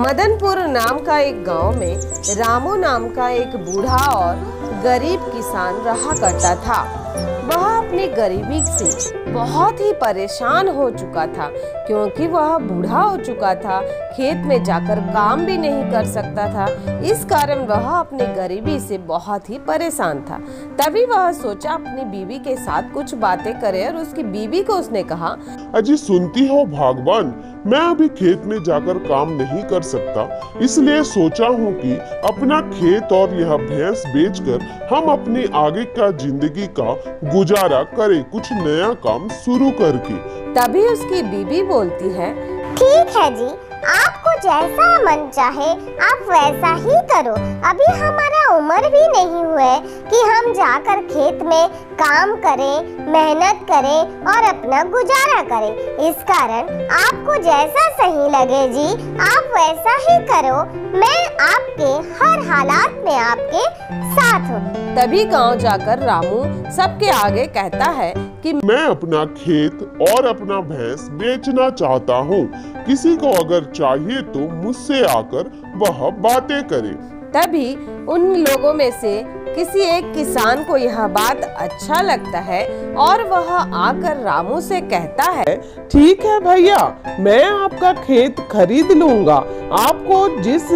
मदनपुर नाम का एक गांव में रामू नाम का एक बूढ़ा और गरीब किसान रहा करता था। वह अपनी गरीबी से बहुत ही परेशान हो चुका था, क्योंकि वह बूढ़ा हो चुका था, खेत में जाकर काम भी नहीं कर सकता था। इस कारण वह अपनी गरीबी से बहुत ही परेशान था। तभी वह सोचा अपनी बीवी के साथ कुछ बातें करे और उसकी बीवी को उसने कहा, अजी सुनती हो भगवान, मैं अभी खेत में जाकर काम नहीं कर सकता, इसलिए सोचा हूँ कि अपना खेत और यह भैंस बेचकर हम अपनी आगे का जिंदगी का गुजारा करें, कुछ नया काम शुरू करके। तभी उसकी बीवी बोलती है, ठीक है जी, आपको जैसा मन चाहे आप वैसा ही करो। अभी हमारा उम्र भी नहीं हुआ है कि हम जाकर खेत में काम करें, मेहनत करें और अपना गुजारा करें। इस कारण आपको जैसा सही लगे जी, आप वैसा ही करो। मैं आपके हर हालात में आपके साथ हूँ। तभी गांव जाकर रामू सबके आगे कहता है कि मैं अपना खेत और अपना भैंस बेचना चाहता हूँ, किसी को अगर चाहिए तो मुझसे आकर वह बातें करे। तभी उन लोगों में से किसी एक किसान को यह बात अच्छा लगता है और वह आकर रामू से कहता है, ठीक है भैया, मैं आपका खेत खरीद लूंगा। आपको जिस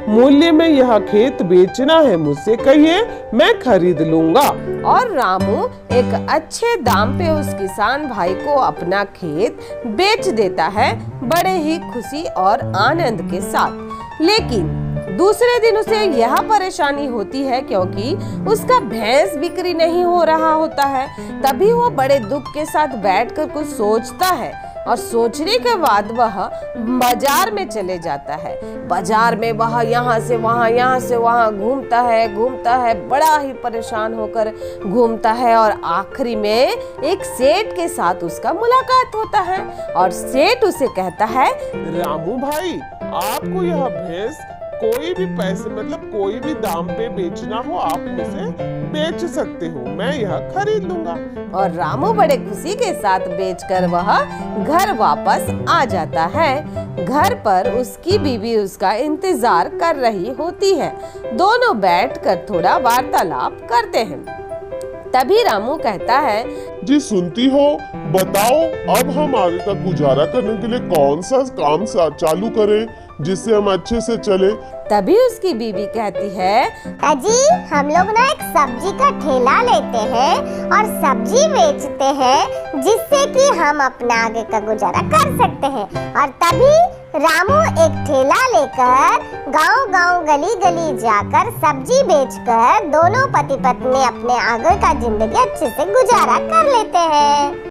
मूल्य में यह खेत बेचना है मुझसे कहिए, मैं खरीद लूंगा। और रामू एक अच्छे दाम पे उस किसान भाई को अपना खेत बेच देता है, बड़े ही खुशी और आनंद के साथ। लेकिन दूसरे दिन उसे यह परेशानी होती है, क्योंकि उसका भैंस बिक्री नहीं हो रहा होता है। तभी वो बड़े दुख के साथ बैठकर कुछ सोचता है और सोचने के बाद वह बाजार में चले जाता है। बाजार में वह यहाँ से वहाँ घूमता है, बड़ा ही परेशान होकर घूमता है और आखिरी में एक सेठ के साथ उसका मुलाकात होता है और सेठ उसे कहता है, रामू भाई, आपको यह भैंस कोई भी पैसे मतलब कोई भी दाम पे बेचना हो आप मुझसे बेच सकते हो, मैं यह खरीद लूंगा। और रामू बड़े खुशी के साथ बेचकर वह घर वापस आ जाता है। घर पर उसकी बीवी उसका इंतजार कर रही होती है। दोनों बैठकर थोड़ा वार्तालाप करते हैं। तभी रामू कहता है, जी सुनती हो, बताओ अब हम आगे का गुजारा करने के लिए कौन सा काम चालू करें जिससे हम अच्छे से चले। तभी उसकी बीवी कहती है, अजी हम लोग ना एक सब्जी का ठेला लेते हैं और सब्जी बेचते हैं, जिससे कि हम अपना आगे का गुजारा कर सकते हैं। और तभी रामू एक ठेला लेकर गांव-गांव गली-गली जाकर सब्जी बेचकर दोनों पति पत्नी अपने आगे का जिंदगी अच्छे से गुजारा कर लेते हैं।